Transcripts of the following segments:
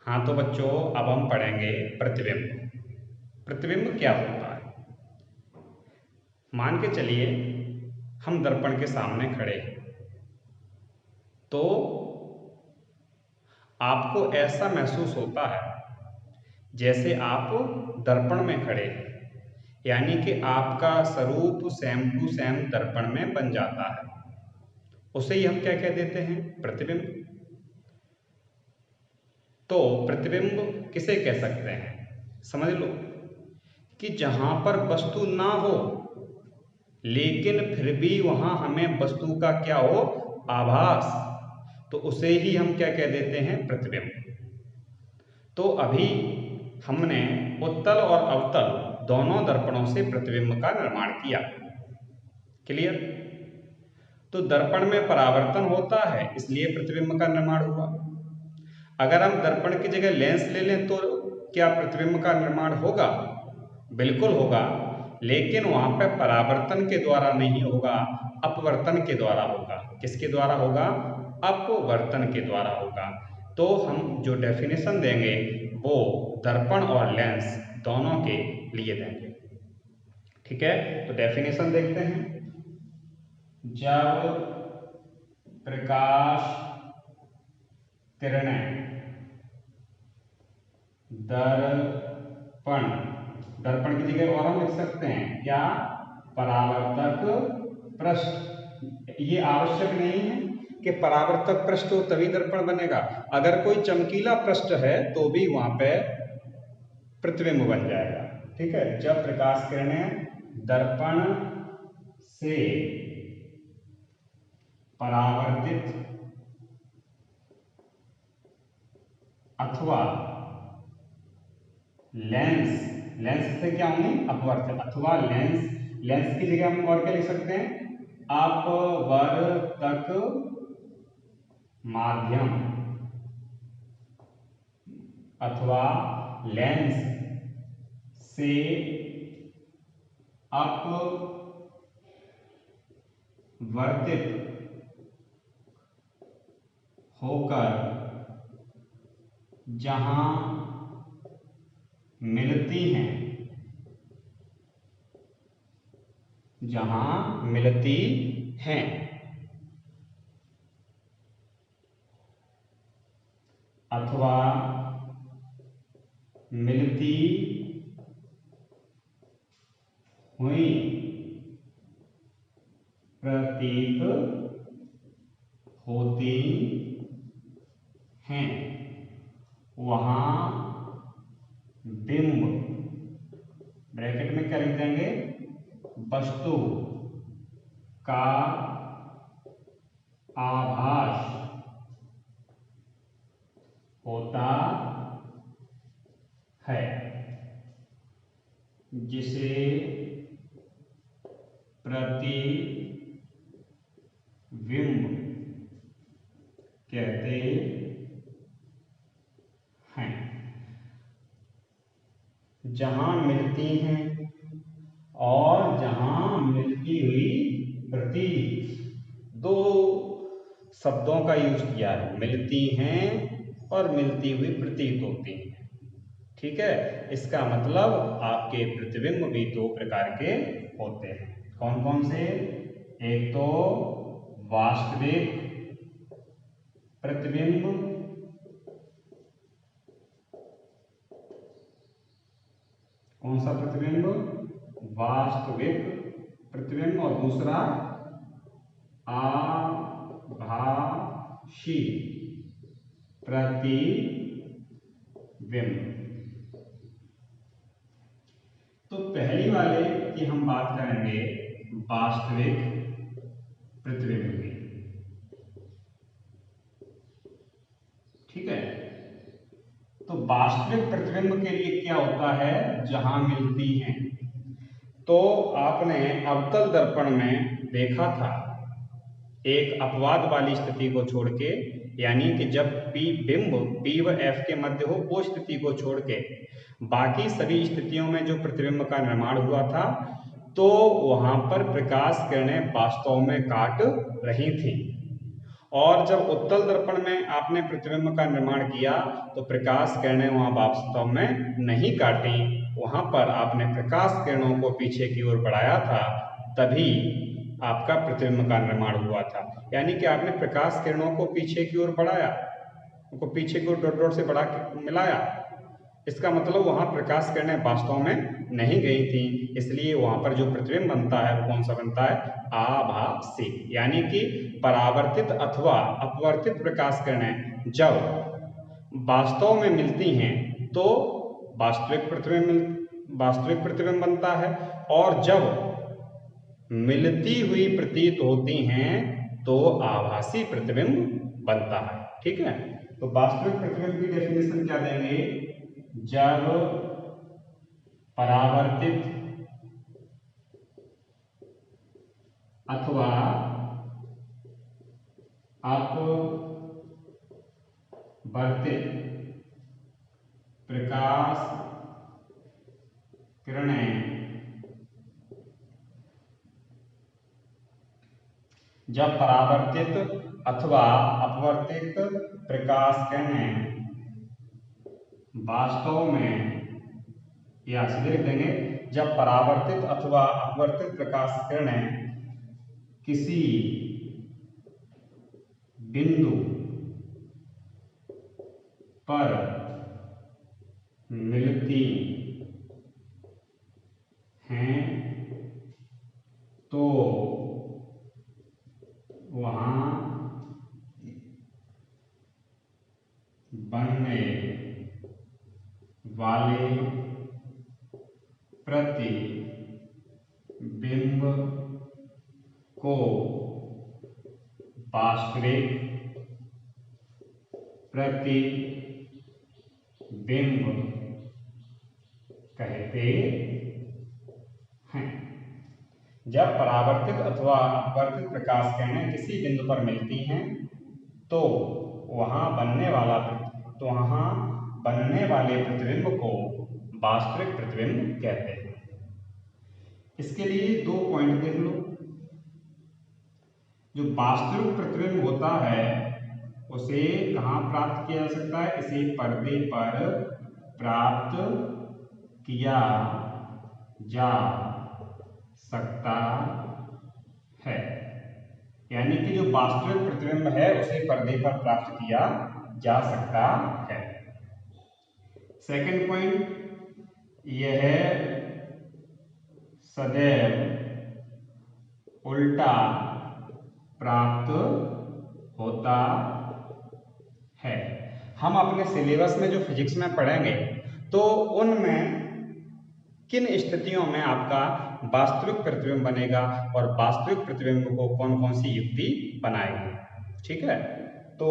हाँ तो बच्चों, अब हम पढ़ेंगे प्रतिबिंब। प्रतिबिंब क्या होता है? मान के चलिए हम दर्पण के सामने खड़े हैं, तो आपको ऐसा महसूस होता है जैसे आप दर्पण में खड़े हैं, यानी कि आपका स्वरूप सेम टू सेम दर्पण में बन जाता है। उसे ही हम क्या कह देते हैं? प्रतिबिंब। तो प्रतिबिंब किसे कह सकते हैं? समझ लो कि जहां पर वस्तु ना हो लेकिन फिर भी वहां हमें वस्तु का क्या हो? आभास। तो उसे ही हम क्या कह देते हैं? प्रतिबिंब। तो अभी हमने उत्तल और अवतल दोनों दर्पणों से प्रतिबिंब का निर्माण किया। क्लियर? तो दर्पण में परावर्तन होता है, इसलिए प्रतिबिंब का निर्माण हुआ। अगर हम दर्पण की जगह लेंस ले लें तो क्या प्रतिबिंब का निर्माण होगा? बिल्कुल होगा, लेकिन वहां पर परावर्तन के द्वारा नहीं होगा, अपवर्तन के द्वारा होगा। किसके द्वारा होगा? अपवर्तन के द्वारा होगा। तो हम जो डेफिनेशन देंगे वो दर्पण और लेंस दोनों के लिए देंगे। ठीक है, तो डेफिनेशन देखते हैं। जब प्रकाश किरणें दर्पण, दर्पण की जगह और हम लिख सकते हैं क्या? परावर्तक पृष्ठ। ये आवश्यक नहीं है कि परावर्तक पृष्ठ हो तभी दर्पण बनेगा। अगर कोई चमकीला पृष्ठ है तो भी वहां पे प्रतिबिंब बन जाएगा। ठीक है, जब प्रकाश किरणें दर्पण से परावर्तित अथवा लेंस, लेंस से क्या होंगे? अपवर्तित। अथवा लेंस, लेंस की जगह हम और क्या लिख सकते हैं? अपवर्तक माध्यम अथवा लेंस से अपवर्तित होकर जहां मिलती हैं, जहां मिलती हैं अथवा मिलती हुई प्रतीत होती हैं, वहां बिंब, ब्रैकेट में क्या लिख देंगे? वस्तु का आभास होता है, जिसे प्रतिबिंब कहते हैं। जहां मिलती हैं और जहां मिलती हुई प्रतीत, दो शब्दों का यूज किया है, मिलती हैं और मिलती हुई प्रतीत होती हैं। ठीक है, इसका मतलब आपके प्रतिबिंब भी दो प्रकार के होते हैं। कौन कौन से? एक तो वास्तविक प्रतिबिंब, कौन सा प्रतिबिंब? वास्तविक प्रतिबिंब। और दूसरा आभासी प्रतिबिंब। तो पहली वाले की हम बात करेंगे वास्तविक प्रतिबिंब की। ठीक है, तो वास्तविक प्रतिबिंब के लिए क्या होता है? जहां मिलती हैं। तो आपने अवतल दर्पण में देखा था, एक अपवाद वाली स्थिति को छोड़ के, यानी कि जब बिंब P व F के मध्य हो, वो स्थिति को छोड़ के बाकी सभी स्थितियों में जो प्रतिबिंब का निर्माण हुआ था, तो वहां पर प्रकाश किरणें वास्तव में काट रही थी और जब उत्तल दर्पण में आपने प्रतिबिंब का निर्माण किया तो प्रकाश किरणें वहां वास्तव में नहीं काटी, वहां पर आपने प्रकाश किरणों को पीछे की ओर बढ़ाया था, तभी आपका प्रतिबिंब का निर्माण हुआ था। यानी कि आपने प्रकाश किरणों को पीछे की ओर बढ़ाया, उनको पीछे की ओर डॉट डॉट से बढ़ा के मिलाया, इसका मतलब वहां प्रकाश किरणें वास्तव में नहीं गई थी, इसलिए वहां पर जो प्रतिबिंब बनता है वो कौन सा बनता है? आभासी। यानी कि परावर्तित अथवा अपवर्तित प्रकाश किरणें जब वास्तव में मिलती हैं तो वास्तविक प्रतिबिंब बनता है, और जब मिलती हुई प्रतीत होती हैं तो आभासी प्रतिबिंब बनता है। ठीक है, तो वास्तविक प्रतिबिंब की डेफिनेशन क्या देंगे? जब परावर्तित अथवा अपवर्तित प्रकाश किरणें जब परावर्तित अथवा अपवर्तित प्रकाश किरणें वास्तव में, या सीधे लिख देंगे, जब परावर्तित अथवा अपवर्तित प्रकाश किरणें किसी बिंदु पर मिलती हैं तो वहां बनने वाले प्रतिबिंब को वास्तविक प्रतिबिंब कहते हैं। जब परावर्तित अथवा अपवर्तित प्रकाश किरणें किसी बिंदु पर मिलती हैं तो वहां बनने वाले प्रतिबिंब को वास्तविक प्रतिबिंब कहते हैं। इसके लिए 2 पॉइंट देख लो। जो वास्तविक प्रतिबिंब होता है उसे कहाँ प्राप्त किया जा सकता है? इसे पर्दे पर प्राप्त किया जा सकता है। यानी कि जो वास्तविक प्रतिबिंब है उसे पर्दे पर प्राप्त किया जा सकता है। सेकंड पॉइंट, यह सदैव उल्टा प्राप्त होता है। हम अपने सिलेबस में जो फिजिक्स में पढ़ेंगे तो उनमें किन स्थितियों में आपका वास्तविक प्रतिबिंब बनेगा और वास्तविक प्रतिबिंब को कौन कौन सी युक्ति बनाएगी। ठीक है, तो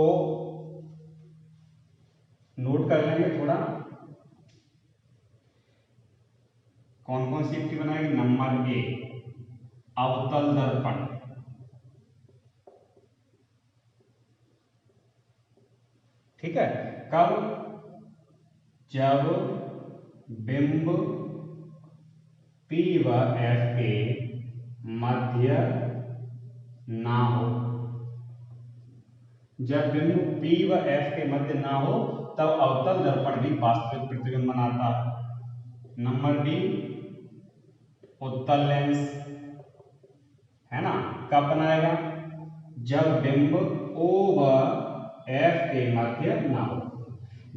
नोट कर लेंगे थोड़ा, कौन कौन सी युक्ति बनाएगी। नंबर 1, अवतल दर्पण। ठीक है, कब? जब बिंब P व F के मध्य ना हो। जब बिंदु P व F के मध्य ना हो तब अवतल दर्पण भी वास्तविक प्रतिबिंब बनाता है। नंबर 2, उत्तल लेंस, है ना, कब बनाएगा? जब बिंब O व F के मध्य ना हो।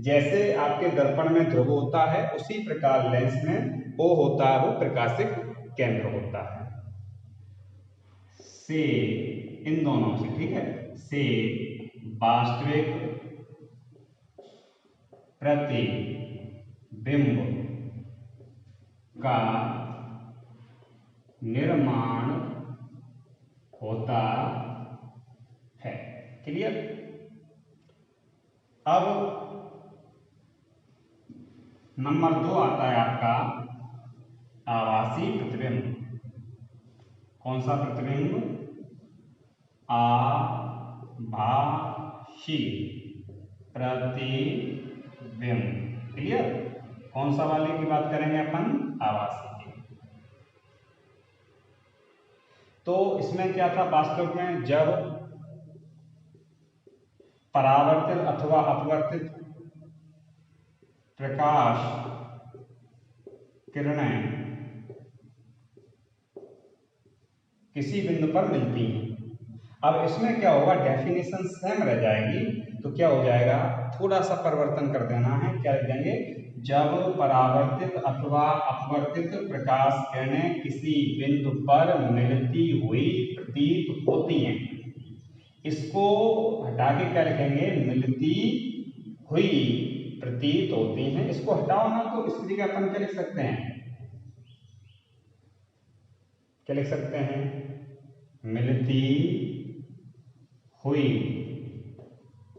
जैसे आपके दर्पण में ध्रुव होता है उसी प्रकार लेंस में O होता है, वो प्रकाशिक केंद्र होता है। से इन दोनों से, ठीक है, से वास्तविक प्रतिबिंब का निर्माण होता है। क्लियर? अब नंबर 2 आता है आपका आभासी प्रतिबिंब। कौन सा प्रतिबिंब? आभासी प्रतिबिंब। क्लियर? कौन सा वाले की बात करेंगे अपन? आभासी की। तो इसमें क्या था वास्तव में? जब परावर्तित अथवा अपवर्तित प्रकाश किरणें किसी बिंदु पर मिलती हैं। अब इसमें क्या होगा, डेफिनेशन सेम रह जाएगी, तो क्या हो जाएगा, थोड़ा सा परिवर्तन कर देना है। क्या लिख देंगे, जब परावर्तित अथवा अपवर्तित प्रकाश किरणें किसी बिंदु पर मिलती हुई प्रतीत होती हैं। इसको हटा के क्या लिखेंगे, मिलती हुई प्रतीत होती हैं। इसको हटाओ ना, तो इसकी जगह अपन क्या लिख सकते हैं, क्या लिख सकते हैं, मिलती हुई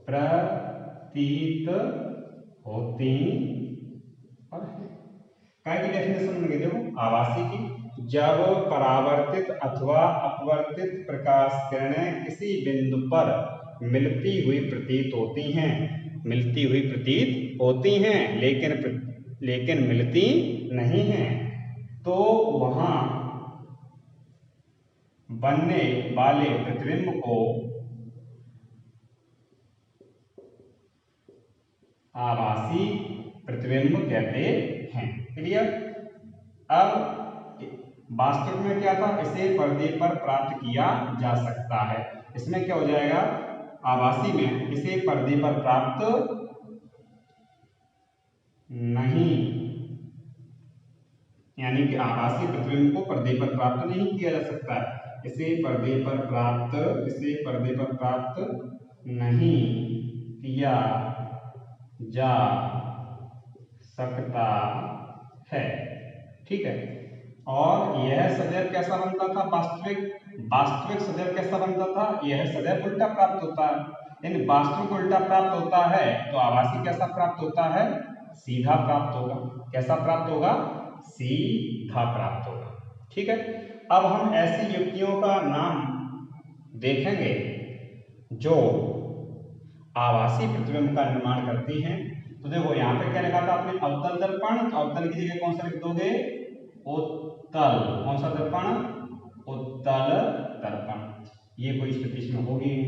प्रतीत होती और काय की डेफिनेशन में देखो, आभासी की, जब परावर्तित अथवा अपवर्तित प्रकाश किरणें किसी बिंदु पर मिलती हुई प्रतीत होती हैं, मिलती हुई प्रतीत होती हैं, लेकिन मिलती नहीं हैं, तो वहां बनने वाले प्रतिबिंब को आभासी प्रतिबिंब कहते हैं। क्लियर। अब वास्तविक में क्या था, इसे पर्दे पर प्राप्त किया जा सकता है। इसमें क्या हो जाएगा, आभासी में इसे पर्दे पर प्राप्त नहीं, यानी कि आभासी प्रतिबिंब को पर्दे पर प्राप्त नहीं किया जा सकता है। इसे पर्दे पर प्राप्त नहीं किया जा सकता है। ठीक है। और यह सदैव कैसा बनता था, वास्तविक सदैव कैसा बनता था, यह सदैव उल्टा प्राप्त होता है। यानी वास्तविक उल्टा प्राप्त होता है, तो आभासी कैसा प्राप्त होता है, सीधा प्राप्त होगा। कैसा प्राप्त होगा, सीधा प्राप्त होगा। ठीक है। अब हम ऐसी युक्तियों का नाम देखेंगे जो आभासी प्रतिबिंब का निर्माण करती हैं। तो देखो यहाँ पे क्या लिखा था आपने, अवतल दर्पण, तो अवतल की जगह कौन सा लिख दोगे, उत्तल। कौन सा दर्पण, उत्तल दर्पण। ये कोई स्थिति इसमें होगी नहीं।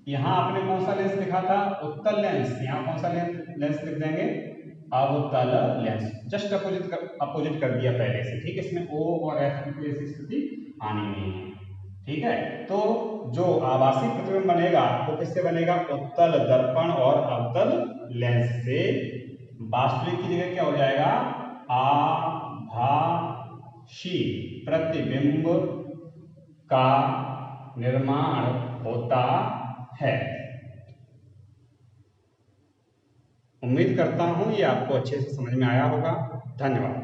यहाँ आपने कौन सा लेंस लिखा था, उत्तल लेंस, यहाँ कौन सा लेंस लिख देंगे, अवतल लेंस। जस्ट अपोजिट कर दिया पहले से। ठीक है। इसमें O और F की ऐसी स्थिति आनी नहीं है। ठीक है। तो जो आभासी प्रतिबिंब बनेगा वो किससे बनेगा, उत्तल दर्पण और अवतल लेंस से। वास्तविक की जगह क्या हो जाएगा, आभासी प्रतिबिंब का निर्माण होता है। उम्मीद करता हूं ये आपको अच्छे से समझ में आया होगा। धन्यवाद।